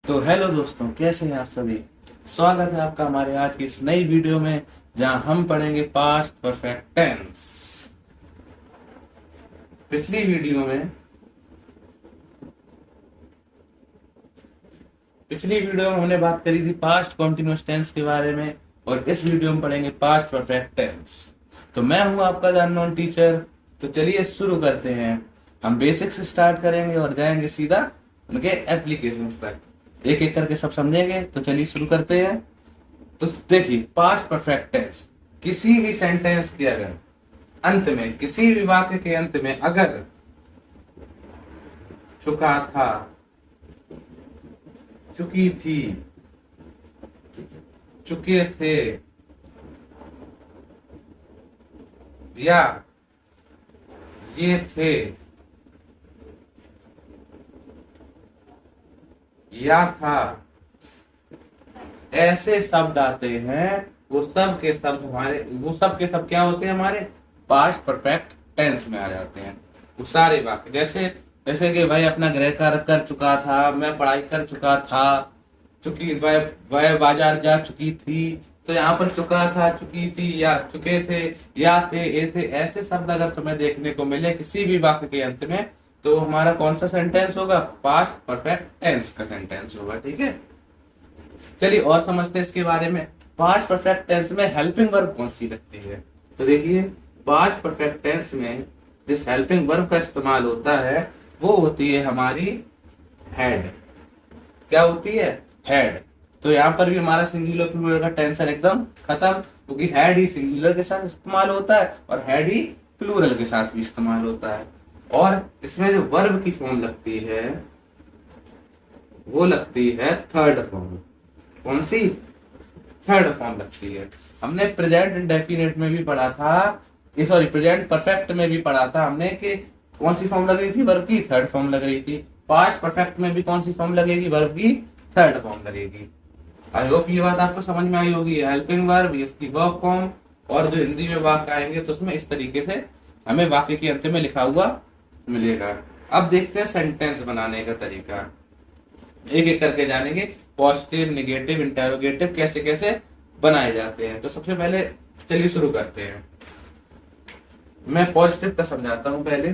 तो हेलो दोस्तों, कैसे हैं आप सभी। स्वागत है आपका हमारे आज की इस नई वीडियो में, जहां हम पढ़ेंगे पास्ट परफेक्ट टेंस। पिछली वीडियो में हमने बात करी थी पास्ट कॉन्टिन्यूअस टेंस के बारे में, और इस वीडियो में पढ़ेंगे पास्ट परफेक्ट टेंस। तो मैं हूं आपका द अननोन टीचर। तो चलिए शुरू करते हैं। हम बेसिक्स से स्टार्ट करेंगे और जाएंगे सीधा उनके एप्लीकेशंस तक। एक एक करके सब समझेंगे। तो चलिए शुरू करते हैं। तो देखिए, पास्ट परफेक्ट टेंस किसी भी सेंटेंस के अगर अंत में, किसी भी वाक्य के अंत में अगर चुका था, चुकी थी, चुके थे, या ये थे, या था, ऐसे शब्द आते हैं, वो सब के सब क्या होते हैं, हमारे पास्ट परफेक्ट टेंस में आ जाते हैं। वो सारे वाक्य जैसे जैसे कि भाई अपना गृह कार्य कर चुका था, मैं पढ़ाई कर चुका था, चुकी वह बाजार जा चुकी थी। तो यहाँ पर चुका था, चुकी थी, या चुके थे, या थे, ए थे, ऐसे शब्द अगर तुम्हें देखने को मिले किसी भी वाक्य के अंत में, तो हमारा कौन सा सेंटेंस होगा, पास्ट परफेक्ट टेंस का सेंटेंस होगा। ठीक है, चलिए और समझते हैं इसके बारे में। पास्ट परफेक्ट टेंस में हेल्पिंग वर्ब कौन सी लगती है। तो देखिए, पास्ट परफेक्ट टेंस में जिस हेल्पिंग वर्ब का इस्तेमाल होता है वो होती है हमारी हैड। क्या होती है, हैड। तो यहाँ पर भी हमारा सिंगुलर प्लूरल का टेंशन एकदम खत्म, क्योंकि हैड ही सिंगुलर के साथ इस्तेमाल होता है और हैड ही प्लूरल के साथ भी इस्तेमाल होता है। और इसमें जो वर्ब की फॉर्म लगती है वो लगती है थर्ड फॉर्म। कौन सी, थर्ड फॉर्म लगती है। हमने प्रेजेंट इंडेफिनिट में भी पढ़ा था, सॉरी प्रेजेंट परफेक्ट में भी पढ़ा था हमने कि कौन सी फॉर्म लग रही थी, वर्ब की थर्ड फॉर्म लग रही थी। पास्ट परफेक्ट में भी कौन सी फॉर्म लगेगी, वर्ब की थर्ड फॉर्म लगेगी। आई होप ये बात आपको समझ में आई होगी। हेल्पिंग वर्ब, इसकी वर्ब फॉर्म, और जो हिंदी में वाक्य आएंगे तो उसमें इस तरीके से हमें वाक्य के अंत में लिखा हुआ मिलेगा। अब देखते हैं सेंटेंस बनाने का तरीका, एक एक करके जानेंगे। पॉजिटिव, निगेटिव, इंटेरोगेटिव कैसे कैसे बनाए जाते हैं। तो सबसे पहले चलिए शुरू करते हैं। मैं पॉजिटिव का समझाता हूं पहले।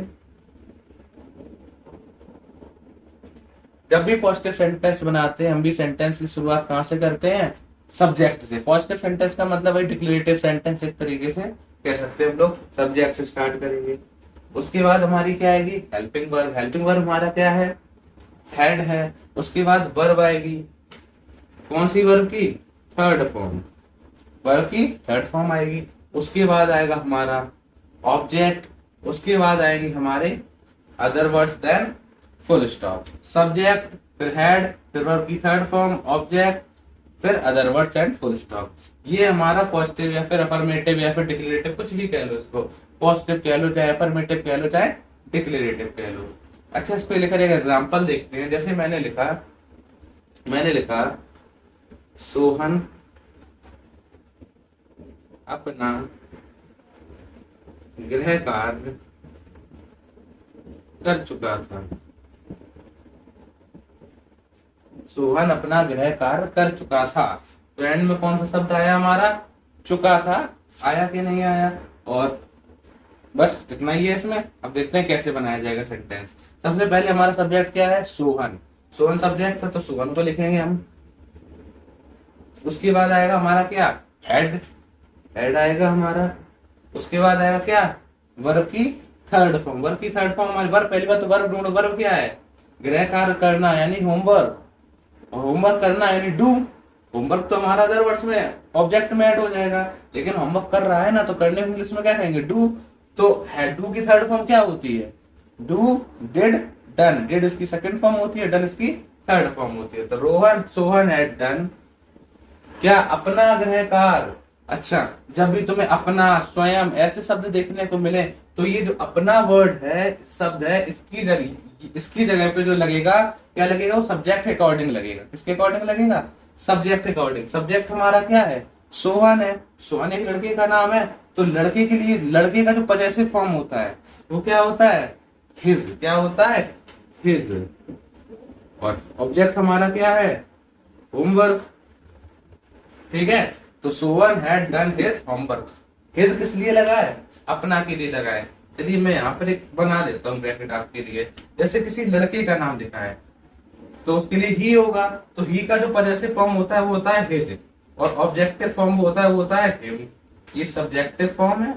जब भी पॉजिटिव सेंटेंस बनाते हैं हम भी सेंटेंस की शुरुआत कहां से करते हैं, सब्जेक्ट से। पॉजिटिव सेंटेंस का मतलब है डिक्लेरेटिव सेंटेंस, एक तरीके से कह सकते हैं हम लोग। सब्जेक्ट से स्टार्ट करेंगे, उसके बाद हमारी क्या आएगी, हेल्पिंग वर्ब। हेल्पिंग वर्ब हमारा क्या है, हेड है। उसके बाद वर्ब आएगी, कौन सी वर्ब की, थर्ड फॉर्म, वर्ब की थर्ड फॉर्म आएगी। उसके बाद आएगा हमारा ऑब्जेक्ट, उसके बाद आएंगे हमारे other words, then full stop. Subject, फिर हेड, फिर वर्ब की थर्ड फॉर्म, ऑब्जेक्ट, फिर other words and full stop. ये हमारा पॉजिटिव या फिर अफर्मेटिव या फिर डिक्लेरेटिव, कुछ भी कह लो इसको। पॉजिटिव कह लो, चाहे अफर्मेटिव कह लो, चाहे डिक्लेरेटिव कह लो। अच्छा, इसको लेकर एक एग्जांपल देखते हैं। जैसे मैंने लिखा सोहन अपना गृह कार्य कर चुका था। सोहन अपना गृह कार्य कर चुका था। तो एंड में कौन सा शब्द आया हमारा, चुका था। आया कि नहीं आया, और बस इतना ही है इसमें। अब देखते हैं कैसे बनाया जाएगा सेंटेंस। सबसे पहले हमारा सब्जेक्ट क्या है, सोहन। सोहन सब्जेक्ट था तो सोहन को लिखेंगे हम। उसके बाद आएगा हमारा क्या, हेड, हेड आएगा हमारा। उसके बाद आएगा क्या, वर्ब की थर्ड फॉर्म। वर्ब की थर्ड फॉर्म हमारी वर्ब, पहली बात तो वर्ब ढूंढो। वर्ब क्या है, गृह कार्य करना यानी होमवर्क, और होमवर्क करना यानी डू। होमवर्क तो हमारा अदर वर्ड्स में ऑब्जेक्ट में ऐड हो जाएगा, लेकिन होमवर्क कर रहा है ना, तो करने को इंग्लिश में क्या कहेंगे, डू। तो डू की थर्ड फॉर्म क्या होती है, डू, डिड, डन। डिड इसकी सेकंड फॉर्म होती है, डन इसकी थर्ड फॉर्म होती है। तो रोहन, सोहन हैड डन क्या, अपना गृह कार्य। अच्छा, जब भी तुम्हें अपना, स्वयं ऐसे शब्द देखने को मिले तो ये जो अपना वर्ड है, शब्द है, इसकी जगह पे जो लगेगा, क्या लगेगा, वो सब्जेक्ट के अकॉर्डिंग लगेगा। किसके अकॉर्डिंग लगेगा, सब्जेक्ट के अकॉर्डिंग। सब्जेक्ट हमारा क्या है, सोहन है। सोहन एक लड़के का नाम है, तो लड़के के लिए लड़के का जो पजेसिव फॉर्म होता है वो क्या होता है, हिज। क्या होता है, हिज। और ऑब्जेक्ट हमारा क्या है, होमवर्क। ठीक है, तो Sovan had done his homework. His किस लिए लगा है, अपना के लिए लगा है। चलिए मैं यहाँ पर एक बना देता हूँ ब्रैकेट आपके लिए। जैसे किसी लड़के का नाम लिखा है तो उसके लिए ही होगा, तो ही का जो पॉजेसिव फॉर्म होता है वो होता है हिज, और ऑब्जेक्टिव फॉर्म होता है वो होता है हिम। ये सब्जेक्टिव फॉर्म है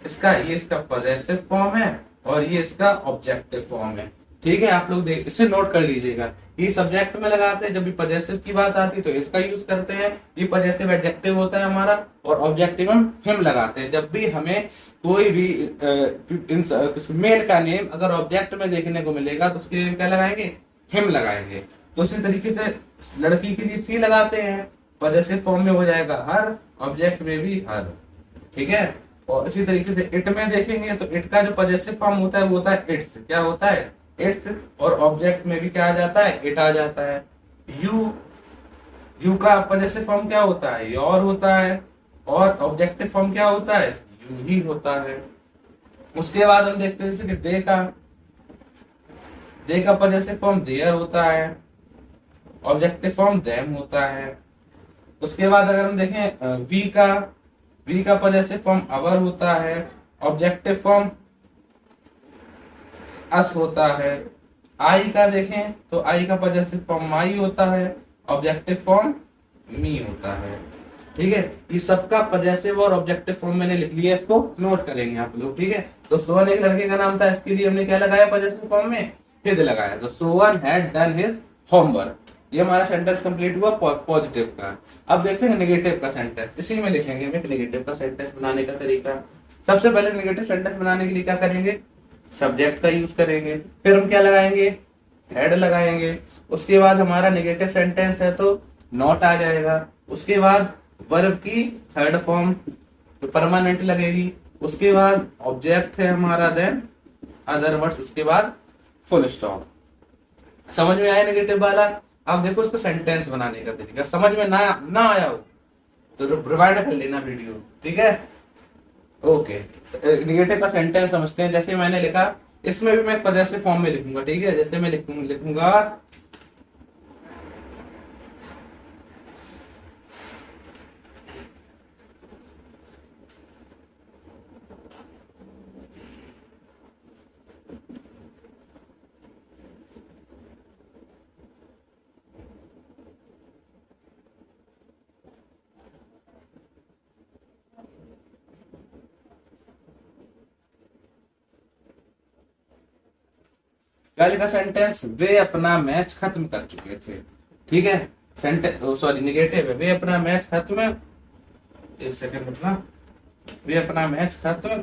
इसका, ये इसका पॉजेसिव फॉर्म है, और ये इसका ऑब्जेक्टिव फॉर्म है। ठीक है, आप लोग देख इसे नोट कर लीजिएगा। ये सब्जेक्ट में लगाते हैं, जब भी पॉजेसिव की बात आती है तो इसका यूज करते हैं, ये पॉजेसिव एडजेक्टिव होता है हमारा, और ऑब्जेक्टिव हम हिम लगाते हैं जब भी हमें कोई भी मेल का नेम अगर ऑब्जेक्ट में देखने को मिलेगा तो उसके लिए क्या लगाएंगे, हिम लगाएंगे। तो इसी तरीके से लड़की के लिए सी लगाते हैं, पॉजेसिव फॉर्म में हो जाएगा हर, ऑब्जेक्ट में भी हर। ठीक है, और इसी तरीके से इट में देखेंगे तो इट का जो पॉजेसिव फॉर्म होता है वो होता है इट्स। क्या होता है, इट्स, और ऑब्जेक्ट में भी क्या आ जाता है, इट आ जाता है। यू, यू का पॉजेसिव फॉर्म क्या होता है, योर होता है, और ऑब्जेक्टिव फॉर्म क्या होता है, यू ही होता है। उसके बाद हम देखते हैं जैसे कि दे का पॉजेसिव फॉर्म देयर होता है, ऑब्जेक्टिव फॉर्म देम होता है। उसके बाद अगर हम देखें वी का पॉजेसिव फॉर्म अवर होता है, ऑब्जेक्टिव फॉर्म अस होता है। आई का देखें तो आई का पॉजेसिव फॉर्म माई होता है, ऑब्जेक्टिव फॉर्म मी होता है। ठीक है, ये सबका पॉजेसिव और ऑब्जेक्टिव फॉर्म मैंने लिख लिया, इसको नोट करेंगे आप लोग। ठीक है, तो सोवन एक लड़के का नाम था, इसके लिए हमने क्या लगाया पॉजेसिव फॉर्म में, हिज लगाया। तो Sovan had done his homework. ये हमारा सेंटेंस कंप्लीट हुआ पॉजिटिव का। अब देखते हैं नेगेटिव का सेंटेंस, इसी में लिखेंगे हम एक नेगेटिव का सेंटेंस बनाने का तरीका। सबसे पहले नेगेटिव सेंटेंस बनाने के लिए क्या करेंगे, सब्जेक्ट का यूज करेंगे, फिर हम क्या लगाएंगे, हेड लगाएंगे। उसके बाद हमारा नेगेटिव सेंटेंस है तो नॉट आ जाएगा। उसके बाद वर्ब की थर्ड फॉर्म परमानेंट लगेगी। उसके बाद ऑब्जेक्ट है हमारा, देन अदर वर्ड्स, उसके बाद फुल स्टॉप। समझ में आया नेगेटिव वाला। अब देखो इसको सेंटेंस बनाने का तरीका, समझ में ना आया हो तो रिवाइंड कर लेना वीडियो। ठीक है, ओके। नेगेटिव का सेंटेंस समझते हैं। जैसे मैंने लिखा, इसमें भी मैं पॉजेसिव फॉर्म में लिखूंगा। ठीक है, जैसे मैं लिखूंगा कल का सेंटेंस, वे अपना मैच खत्म कर चुके थे। ठीक है, सेंटेंस सॉरी नेगेटिव है, वे अपना मैच खत्म, एक सेकंड रुकना, वे अपना मैच खत्म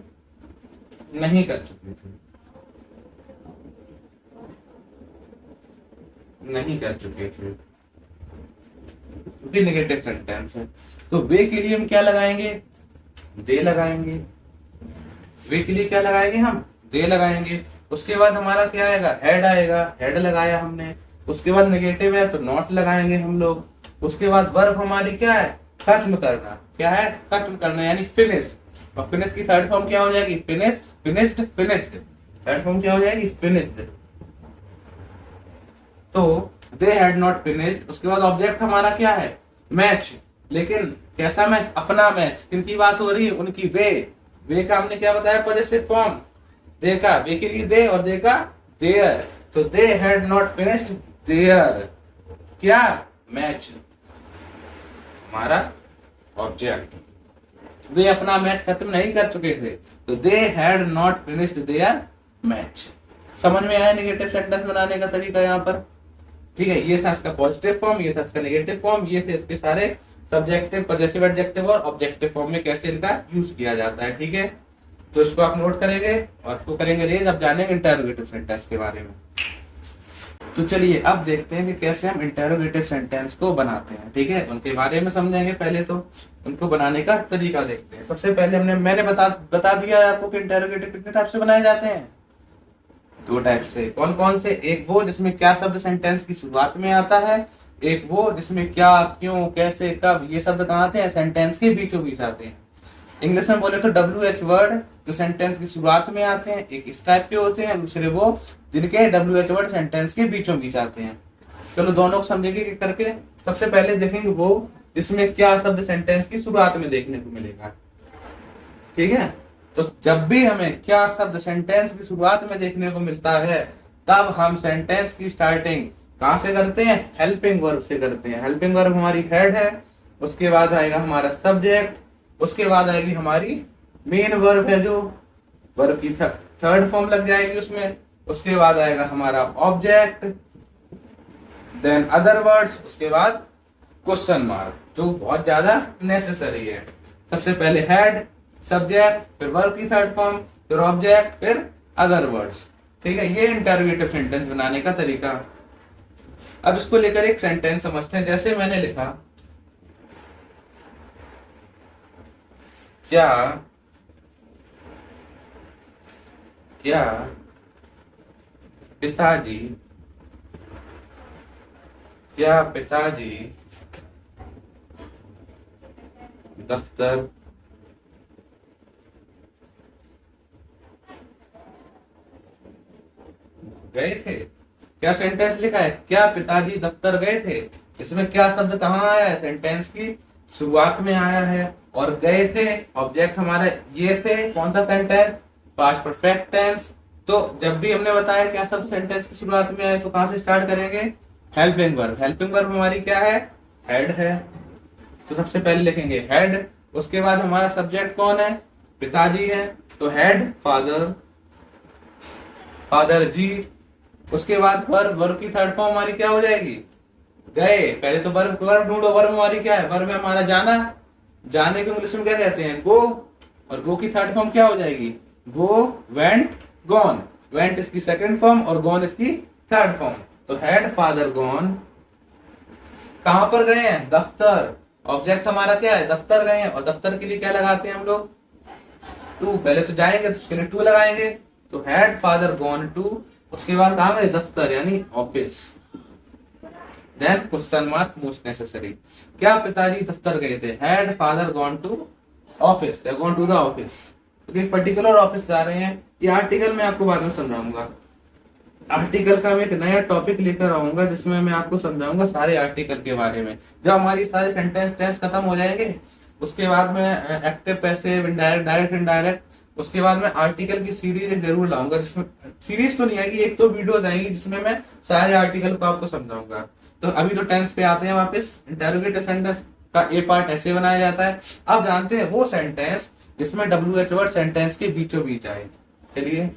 नहीं कर चुके थे, नहीं कर चुके थे, क्योंकि नेगेटिव सेंटेंस है। तो वे के लिए हम क्या लगाएंगे, दे लगाएंगे। वे के लिए क्या लगाएंगे हम, दे लगाएंगे। उसके बाद हमारा क्या आएगा, हेड आएगा, हेड लगाया हमने। उसके बाद नेगेटिव है तो नॉट लगाएंगे हम लोग। उसके बाद वर्ब हमारी क्या है, खत्म करना। क्या है, खत्म करना, यानी फिनिश। और फिनिश की थर्ड फॉर्म क्या हो जाएगी, finish, finished, finished. Third form क्या हो जाएगी, फिनिश्ड। तो दे हैड नॉट फिनिश्ड। उसके बाद ऑब्जेक्ट हमारा क्या है, मैच। लेकिन कैसा मैच, अपना मैच। किनकी बात हो रही है, उनकी। वे का हमने क्या बताया, पॉजेसिव फॉर्म। दे का, वे के लिए दे, और दे का देयर। तो they had not finished their क्या, मैच, हमारा ऑब्जेक्ट। वे अपना मैच खत्म नहीं कर चुके थे, तो they had not finished their match. समझ में आया नेगेटिव सेंटेंस बनाने का तरीका यहाँ पर। ठीक है, ये था इसका पॉजिटिव फॉर्म, ये था इसका नेगेटिव फॉर्म, ये थे इसके सारे सब्जेक्टिव, पॉजेसिव, एडजेक्टिव और ऑब्जेक्टिव फॉर्म में कैसे इनका यूज किया जाता है। ठीक है, तो इसको आप नोट करेंगे और इसको करेंगे रेज। अब जानेंगे इंटरोगेटिव सेंटेंस के बारे में। तो चलिए अब देखते हैं कि कैसे हम इंटरोगेटिव सेंटेंस को बनाते हैं। ठीक है, उनके बारे में समझेंगे। पहले तो उनको बनाने का तरीका देखते हैं। सबसे पहले मैंने बता दिया आपको कि इंटरोगेटिव कितने टाइप से बनाए जाते हैं, दो टाइप से। कौन कौन से, एक वो जिसमें क्या शब्द सेंटेंस की शुरुआत में आता है, एक वो जिसमें क्या, क्यों, कैसे, कब, ये शब्द कहाँ आते हैं, सेंटेंस के बीचों बीच आते हैं। इंग्लिश में बोले तो WH वर्ड जो सेंटेंस की शुरुआत में आते हैं, एक इस टाइप के होते हैं। दूसरे वो जिनके WH वर्ड सेंटेंस के बीचों बीच आते हैं। चलो दोनों को समझेंगे कि करके। सबसे पहले देखेंगे वो जिसमें क्या शब्द सेंटेंस की शुरुआत में देखने को मिलेगा। ठीक है, तो जब भी हमें क्या शब्द सेंटेंस की शुरुआत में देखने को मिलता है, तब हम सेंटेंस की स्टार्टिंग कहां से करते हैं? हेल्पिंग वर्ब से करते हैं। हेल्पिंग वर्ब हमारी हेड है, उसके बाद आएगा हमारा सब्जेक्ट, उसके बाद आएगी हमारी मेन वर्ब है जो वर्ब की थर्ड फॉर्म लग जाएगी उसमें, उसके बाद आएगा हमारा ऑब्जेक्ट, देन अदर वर्ड्स, उसके बाद क्वेश्चन मार्क, जो बहुत ज्यादा नेसेसरी है। सबसे पहले हेड, सब्जेक्ट, फिर वर्ब की थर्ड फॉर्म, फिर ऑब्जेक्ट, फिर अदर वर्ड्स। ठीक है, ये इंटरोगेटिव सेंटेंस बनाने का तरीका। अब इसको लेकर एक सेंटेंस समझते हैं। जैसे मैंने लिखा, क्या क्या पिताजी क्या पिताजी दफ्तर गए थे? क्या सेंटेंस लिखा है? क्या पिताजी दफ्तर गए थे। इसमें क्या शब्द कहाँ आया है? सेंटेंस की शुरुआत में आया है। और गए थे, ऑब्जेक्ट हमारा ये थे। कौन सा सेंटेंस? Past perfect tense. तो जब भी हमने बताया क्या शब्द सेंटेंस की शुरुआत में आए, तो कहां से स्टार्ट करेंगे? Helping verb. हेल्पिंग वर्ब हमारी क्या है? हेड है। तो सबसे पहले लिखेंगे हेड, उसके बाद हमारा सब्जेक्ट कौन है? पिताजी है, तो हेड फादर, फादर जी। उसके बाद वर्ब, वर्ब की थर्ड फॉर्म हमारी क्या हो जाएगी? गए। पहले तो वर्ब वर्ब ढूंढो। वर्ब हमारी क्या है? वर्ब है हमारा जाना। जाने को इंग्लिश में क्या कहते हैं? गो। और गो की थर्ड फॉर्म क्या हो जाएगी? गो, वेंट, गॉन। वेंट इसकी सेकंड फॉर्म और गॉन इसकी थर्ड फॉर्म। तो हैड फादर गॉन, कहां पर गए हैं? दफ्तर। ऑब्जेक्ट हमारा क्या है? दफ्तर गए हैं। और दफ्तर के लिए क्या लगाते हैं हम लोग? टू। पहले तो जाएंगे तो उसके लिए टू लगाएंगे। तो हैड फादर गॉन टू, उसके बाद कहां गए? दफ्तर यानी office. Then question mark most necessary. क्या पिताजी दफ्तर गए थे? Had father gone to office या गॉन टू द ऑफिस। तो एक पर्टिकुलर ऑफिस जा रहे हैं। ये आर्टिकल मैं आपको बाद में समझाऊंगा। आर्टिकल का मैं एक नया टॉपिक लेकर आऊंगा जिसमें मैं आपको समझाऊंगा सारे आर्टिकल के बारे में। जब हमारी सारे सेंटेंस टेंस खत्म हो जाएंगे, उसके बाद में active, passive, indirect, direct, indirect, उसके बाद मैं आर्टिकल की सीरीज जरूर लाऊंगा, जिसमें सीरीज तो नहीं आएगी, एक तो वीडियोस आएंगी जिसमें मैं सारे आर्टिकल को आपको समझाऊंगा। तो अभी तो टेंस पे आते हैं वापस। इंटरोगेटिव सेंटेंस का ए पार्ट ऐसे बनाया जाता है। अब जानते हैं वो सेंटेंस जिसमें WH वर्ड सेंटेंस के बीचों बीच आए। चलिए,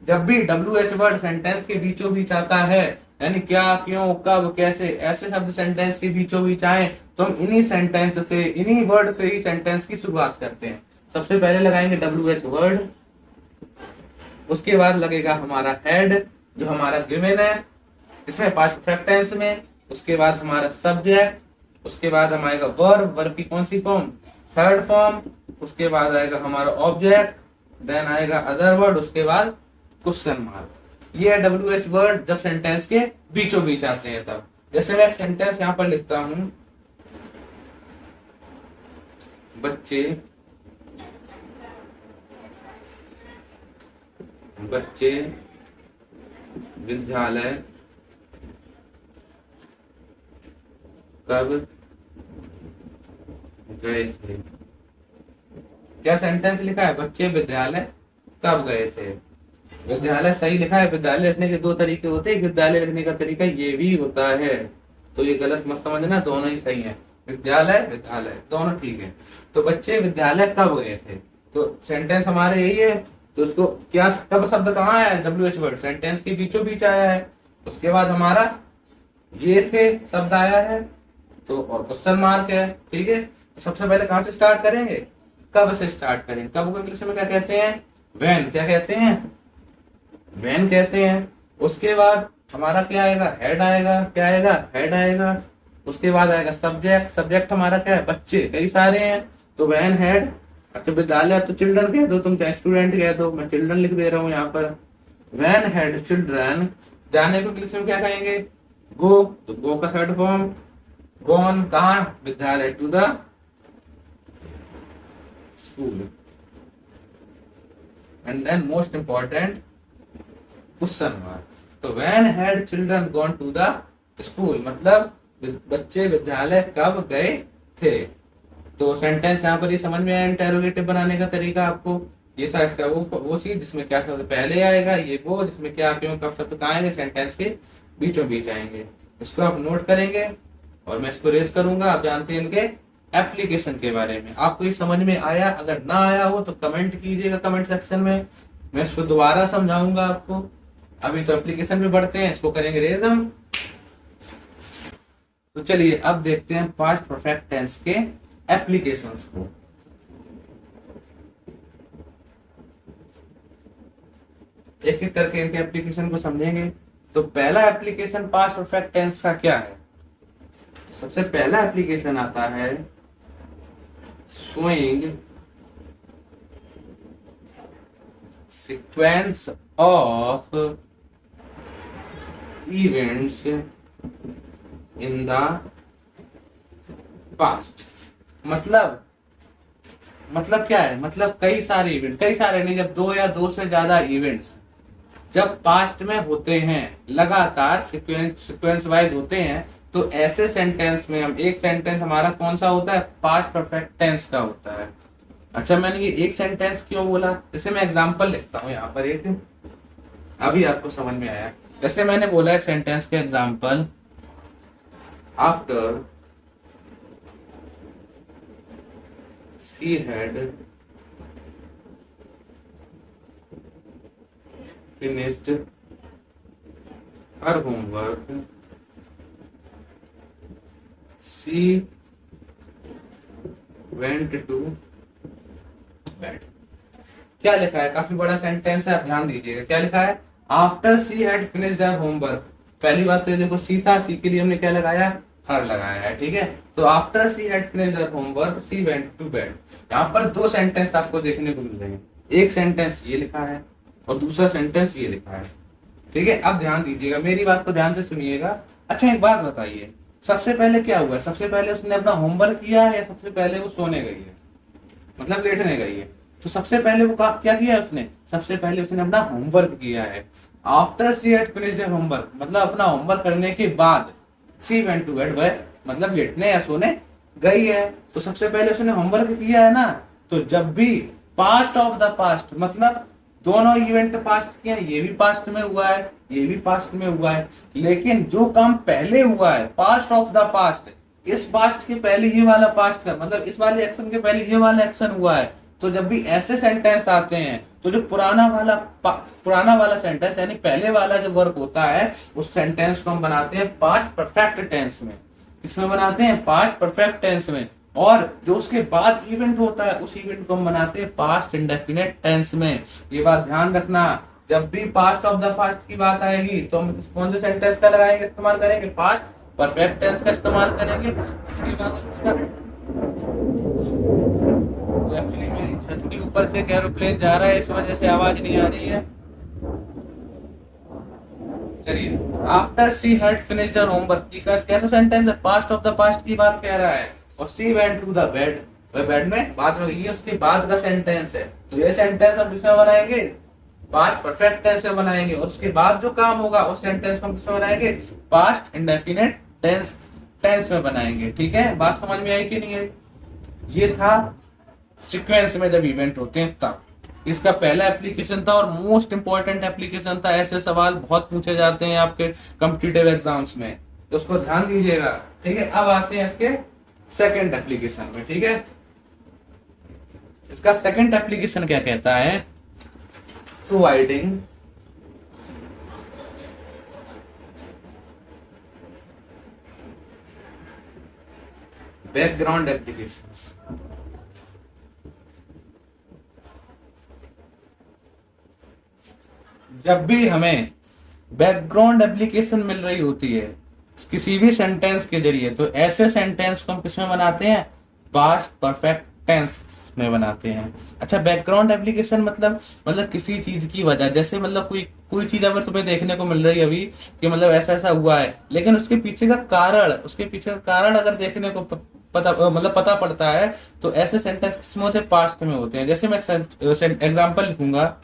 जब भी WH वर्ड सेंटेंस के बीचों बीच आता है, यानी क्या, क्यों, कब, कैसे, ऐसे शब्द सेंटेंस के बीचों बीच आए, तो हम इन्हीं सेंटेंस से, इन्हीं वर्ड से ही सेंटेंस की शुरुआत करते हैं। सबसे पहले लगाएंगे WH वर्ड, उसके बाद लगेगा हमारा हेड जो हमारा गिवन है इसमें पास्ट परफेक्ट टेंस में, उसके बाद हमारा सब्जेक्ट, उसके बाद हम आएगा वर्ब, वर्ब की कौन सी फॉर्म? थर्ड फॉर्म, उसके बाद आएगा हमारा ऑब्जेक्ट, देन आएगा अदर वर्ड, उसके बाद क्वेश्चन मार्क। ये है WH वर्ड जब सेंटेंस के बीचों बीच आते हैं तब। जैसे मैं एक सेंटेंस यहां पर लिखता हूं, बच्चे बच्चे विद्यालय कब गए थे। क्या सेंटेंस लिखा है? बच्चे विद्यालय कब गए थे। विद्यालय सही लिखा है। विद्यालय लिखने के दो तरीके होते हैं, विद्यालय लिखने का तरीका ये भी होता है, तो ये गलत मत समझना, दोनों ही सही है। विद्यालय, विद्यालय दोनों ठीक है। तो बच्चे विद्यालय कब गए थे, तो सेंटेंस हमारे यही है। तो उसको क्या, कब शब्द कहाँ आया है? WH वर्ड सेंटेंस के बीचों बीच आया है। उसके बाद हमारा ये थे शब्द आया है, तो और क्वेश्चन मार्क है। ठीक है, तो सबसे पहले कहां से स्टार्ट करेंगे? कब से स्टार्ट करेंगे। कब को इंग्लिश में क्या कहते हैं? व्हेन। क्या कहते हैं? व्हेन कहते हैं। उसके बाद हमारा क्या आएगा? हेड आएगा। क्या आएगा? हेड आएगा। उसके बाद आएगा सब्जेक्ट। सब्जेक्ट हमारा क्या है? बच्चे, कई सारे हैं, तो व्हेन हेड। अच्छा विद्यालय, तो चिल्ड्रन कह दो, तुम चाहे स्टूडेंट कह दो, मैं चिल्ड्रन लिख दे रहा हूँ यहाँ पर। When head children. जाने को इंग्लिश में क्या कहेंगे? गो, तो गो का थर्ड फॉर्म गॉन, कहा? विद्यालय, to the school. And then most important question mark. तो when had children gone to the school, मतलब बच्चे विद्यालय कब गए थे। तो सेंटेंस यहाँ पर ही समझ में आया इंटेरोगेटिव बनाने का तरीका आपको। ये था इसका वो चीज जिसमें क्या शब्द पहले आएगा, ये वो जिसमें क्या क्यों कब शब्द कहाँ आएंगे, सेंटेंस के बीचों बीच आएंगे। इसको आप नोट करेंगे और मैं इसको रेज करूंगा। आप जानते हैं इनके एप्लीकेशन के बारे में। आपको ये समझ में आया, अगर ना आया हो तो कमेंट कीजिएगा कमेंट सेक्शन में, मैं इसको दोबारा समझाऊंगा आपको। अभी तो एप्लीकेशन में बढ़ते हैं, इसको करेंगे रेज हम। तो चलिए अब देखते हैं पास्ट परफेक्ट टेंस के एप्लीकेशंस को। एक एक करके इनके एप्लीकेशन को समझेंगे। तो पहला एप्लीकेशन पास्ट परफेक्ट टेंस का क्या है। सबसे पहला एप्लीकेशन आता है showing sequence of events in the past. मतलब क्या है, मतलब कई सारे इवेंट, कई सारे नहीं, जब दो या दो से ज्यादा इवेंट्स जब पास्ट में होते हैं, लगातार सीक्वेंस वाइज होते हैं, तो ऐसे सेंटेंस में हम एक सेंटेंस हमारा कौन सा होता है, पास्ट परफेक्ट टेंस का होता है। अच्छा मैंने ये एक सेंटेंस क्यों बोला, जैसे मैं एग्जांपल लिखता हूं यहाँ पर एक, अभी आपको समझ में आया। जैसे मैंने बोला एक सेंटेंस के example, after she had finished her homework, she went to bed। क्या लिखा है, काफी बड़ा सेंटेंस है, आप ध्यान दीजिएगा। क्या लिखा है, after she had finished her homework. पहली बात तो देखो सी था, सी के लिए हमने क्या लगाया, हर लगाया है, ठीक है। तो after she had finished her homework she went to bed. यहाँ पर दो सेंटेंस आपको देखने को मिल रहे हैं, एक सेंटेंस ये लिखा है और दूसरा सेंटेंस ये लिखा है, ठीक है। अब ध्यान दीजिएगा, मेरी बात को ध्यान से सुनिएगा। अच्छा एक बात बताइए, सबसे पहले क्या हुआ, सबसे पहले उसने अपना होमवर्क किया है या सबसे पहले वो सोने गई है, मतलब लेटने गई है। तो सबसे पहले वो क्या किया उसने, सबसे पहले उसने अपना होमवर्क किया है। After she had finished her homework मतलब अपना होमवर्क करने के बाद शी वेंट टू बेड, वह मतलब लेटने या सोने गई है। तो सबसे पहले उसने होमवर्क किया है ना। तो जब भी पास्ट ऑफ द पास्ट, मतलब दोनों इवेंट पास्ट किए हैं, ये भी पास्ट में हुआ है, ये भी पास्ट में हुआ है, लेकिन जो काम पहले हुआ है पास्ट ऑफ द पास्ट, इस पास्ट के पहले ये वाला पास्ट का, मतलब इस वाले एक्शन के पहले ये वाला एक्शन हुआ है। तो जब भी ऐसे सेंटेंस आते हैं तो जो पुराना वाला सेंटेंस यानी पहले वाला जो वर्क होता है, उस सेंटेंस को हम बनाते हैं पास्ट परफेक्ट टेंस में। किसमें बनाते हैं, पास्ट परफेक्ट टेंस में। और जो उसके बाद इवेंट होता है, उस इवेंट को हम बनाते हैं पास्ट इंडेफिनिट टेंस में। ये बात ध्यान रखना, जब भी पास्ट ऑफ द पास्ट की बात आएगी तो हम कौन से सेंटेंस का लगाएंगे, इस्तेमाल करेंगे, पास्ट परफेक्ट टेंस का इस्तेमाल करेंगे। इसके बाद उसका एक्चुअली मेरी छत के ऊपर से एक एरोप्लेन जा रहा है, इस वजह से आवाज नहीं आ रही है। चलिए, after she had finished her homework, कैसा सेंटेंस है, पास्ट ऑफ द पास्ट की बात कह रहा है। और she went to the bed, वह बेड में बाद में, ये उसके बाद का सेंटेंस है। तो ये सेंटेंस हम किसमें बनाएंगे, पास्ट परफेक्ट टेंस में बनाएंगे। और उसके बाद जो काम होगा उस सेंटेंस को हम किसमें बनाएंगे, पास्ट इंडेफिनिट टेंस में बनाएंगे। ठीक है, बात समझ में आई कि नहीं आई। ये था सीक्वेंस में जब इवेंट होते हैं तब। इसका पहला एप्लीकेशन था और मोस्ट इंपॉर्टेंट एप्लीकेशन था। ऐसे सवाल बहुत पूछे जाते हैं आपके कॉम्पिटिटिव एग्जाम्स में, तो उसको ध्यान दीजिएगा। ठीक है, अब आते हैं इसके सेकंड एप्लीकेशन में। ठीक है, इसका सेकंड एप्लीकेशन क्या कहता है, प्रोवाइडिंग बैकग्राउंड एप्लीकेशंस। जब भी हमें बैकग्राउंड एप्लीकेशन मिल रही होती है किसी भी सेंटेंस के जरिए, तो ऐसे सेंटेंस को हम किसमें बनाते हैं, पास्ट परफेक्ट टेंस में बनाते हैं। अच्छा, बैकग्राउंड एप्लीकेशन मतलब किसी चीज की वजह, जैसे मतलब कोई चीज अगर तुम्हें देखने को मिल रही है अभी कि मतलब ऐसा ऐसा हुआ है, लेकिन उसके पीछे का कारण अगर देखने को पता पड़ता है, तो ऐसे सेंटेंस किसमें होते हैं, पास्ट में होते हैं। जैसे मैं एग्जाम्पल लिखूंगा,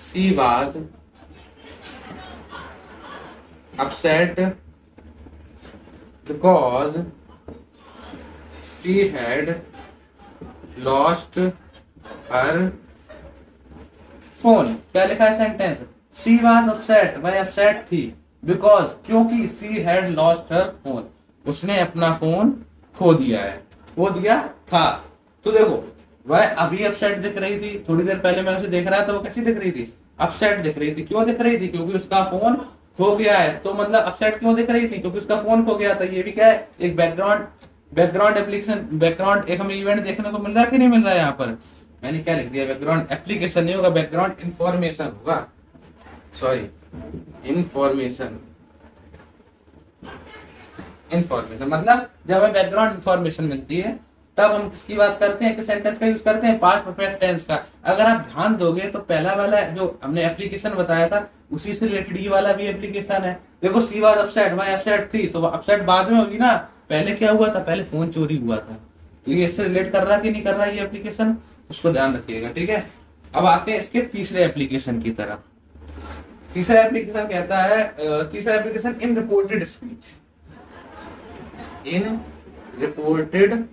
she was upset because she had lost her phone. क्या लिखा है सेंटेंस? शी वाज अपसेट, वह अपसेट थी, बिकॉज क्योंकि she had lost her phone, उसने अपना फोन खो दिया है, खो दिया था। तो देखो वह अभी अपसेट दिख रही थी, थोड़ी देर पहले मैं उसे देख रहा था, वो कैसी दिख रही थी? अपसेट दिख रही थी। क्यों दिख रही थी? क्योंकि उसका फोन खो गया है। तो मतलब अपसेट क्यों दिख रही थी? क्योंकि उसका फोन खो गया था। ये भी क्या है? एक बैकग्राउंड एप्लीकेशन, बैकग्राउंड एक हमें इवेंट देखने को मिल रहा है कि नहीं मिल रहा है? यहाँ पर मैंने क्या लिख दिया? बैकग्राउंड एप्लीकेशन नहीं होगा, बैकग्राउंड इंफॉर्मेशन होगा, सॉरी इंफॉर्मेशन। इंफॉर्मेशन मतलब जब हमें बैकग्राउंड इंफॉर्मेशन मिलती है तब हम किसकी बात करते हैं, किस सेंटेंस का यूज करते हैं? पास्ट परफेक्ट टेंस का। अगर आप ध्यान दोगे तो पहला वाला जो हमने एप्लीकेशन बताया था उसी से रिलेटेड ये वाला भी एप्लीकेशन है। देखो सी वाज अपसेट, वह अपसेट थी, तो अपसेट बाद में होगी ना, पहले क्या हुआ था? पहले फोन चोरी हुआ था। तो ये इससे रिलेट कर रहा कि नहीं कर रहा ये एप्लीकेशन, उसको ध्यान रखिएगा, ठीक है। अब आते हैं इसके तीसरे एप्लीकेशन की तरफ। तीसरा एप्लीकेशन कहता है, तीसरा application in reported speech. In reported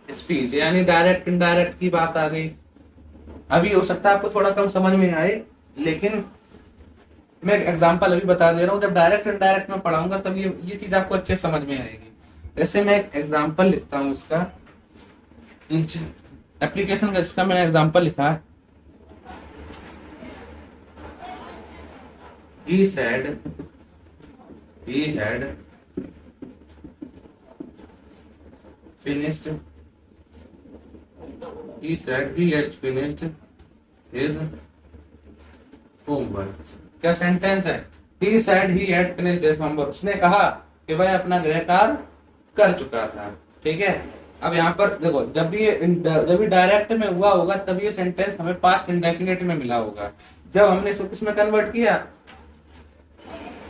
speech यानी डायरेक्ट इनडायरेक्ट की बात आ गई। अभी हो सकता है आपको थोड़ा कम समझ में आए, लेकिन मैं एक एग्जांपल अभी बता दे रहा हूँ। जब डायरेक्ट इनडायरेक्ट में पढ़ाऊंगा तब ये चीज आपको अच्छे समझ में आएगी। जैसे मैं एक एग्जांपल लिखता हूँ उसका नीचे एप्लीकेशन का, जिसका मैंने एग्जांपल लिखा है। He said he had finished. He said he has finished his homework. क्या सेंटेंस है? He said he had finished his homework. उसने कहा कि वह अपना गृह कार्य कर चुका था, ठीक है। अब यहाँ पर देखो, जब भी डायरेक्ट में हुआ होगा तब ये सेंटेंस हमें पास्ट इंडेफिनिट में मिला होगा। जब हमने इसको किस में कन्वर्ट किया?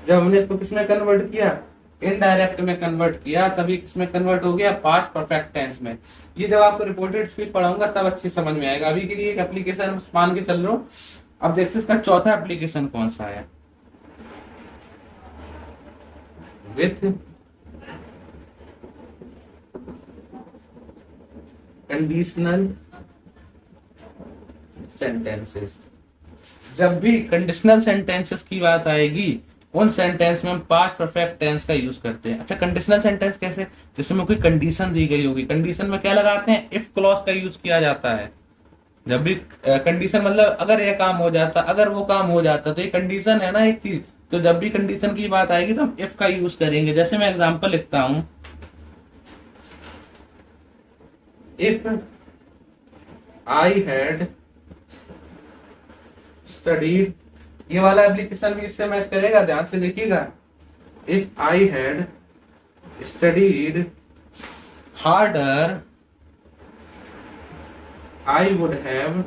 जब हमने इसको किसमें कन्वर्ट किया? इनडायरेक्ट में कन्वर्ट किया, तभी किसमें कन्वर्ट हो गया? पास्ट परफेक्ट टेंस में। ये जब आपको रिपोर्टेड स्पीच पढ़ाऊंगा तब अच्छी समझ में आएगा। अभी के लिए एक एप्लीकेशन मान के चल रहा हूं। अब देखते इसका चौथा एप्लीकेशन कौन सा है। With conditional sentences. जब भी कंडीशनल सेंटेंसेस की बात आएगी उन सेंटेंस में हम पास्ट परफेक्ट टेंस का यूज करते हैं। अच्छा, कंडीशनल सेंटेंस कैसे? जिसमें कोई कंडीशन दी गई होगी। कंडीशन में क्या लगाते हैं? इफ क्लॉज का यूज किया जाता है। जब भी कंडीशन मतलब अगर ये काम हो जाता, अगर वो काम हो जाता, तो ये कंडीशन है ना एक चीज। तो जब भी कंडीशन की बात आएगी तो हम इफ का यूज करेंगे। जैसे मैं एग्जांपल लिखता हूं, इफ आई हैड स्टडीड, ये वाला एप्लीकेशन भी इससे मैच करेगा, ध्यान से देखिएगा। If I had studied harder I would have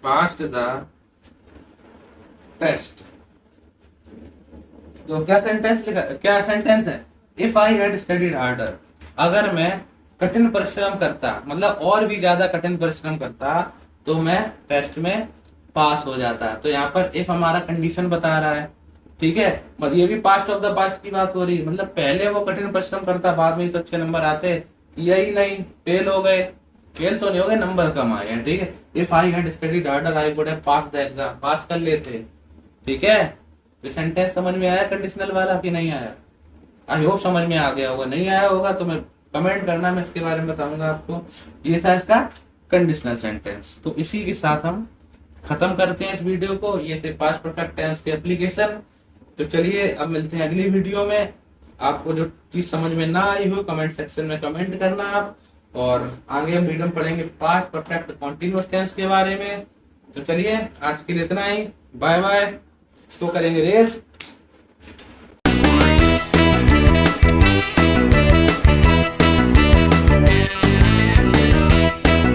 passed the test. तो क्या सेंटेंस लिखा, क्या सेंटेंस है? If I had studied harder, अगर मैं कठिन परिश्रम करता, मतलब और भी ज्यादा कठिन परिश्रम करता, तो मैं टेस्ट में पास हो जाता। तो यहाँ पर इफ हमारा कंडीशन बता रहा है, ठीक है। मतलब ये भी पास्ट ऑफ द पास्ट की बात हो रही है, मतलब पहले वो कठिन परिश्रम करता, बाद में तो अच्छे नंबर आते। यही नहीं, फेल हो गए, फेल तो नहीं हो गए, नंबर कम आए हैं, ठीक है। If I had studied harder I would have passed the exam, pass कर लेते, ठीक है। तो सेंटेंस समझ में आया कंडीशनल वाला कि नहीं आया? आई होप समझ में आ गया होगा। नहीं आया होगा तो मैं कमेंट करना, मैं इसके बारे में बताऊंगा आपको। ये था इसका कंडीशनल सेंटेंस। तो इसी के साथ हम खत्म करते हैं इस वीडियो को। ये थे पास्ट परफेक्ट टेंस के एप्लीकेशन। तो चलिए अब मिलते हैं अगली वीडियो में। आपको जो चीज समझ में ना आई हो कमेंट सेक्शन में कमेंट करना आप, और आगे हम वीडियो में पढ़ेंगे पास्ट परफेक्ट कॉन्टिन्यूअस टेंस के बारे में। तो चलिए आज के लिए इतना ही, बाय बाय। इसको करेंगे रेस।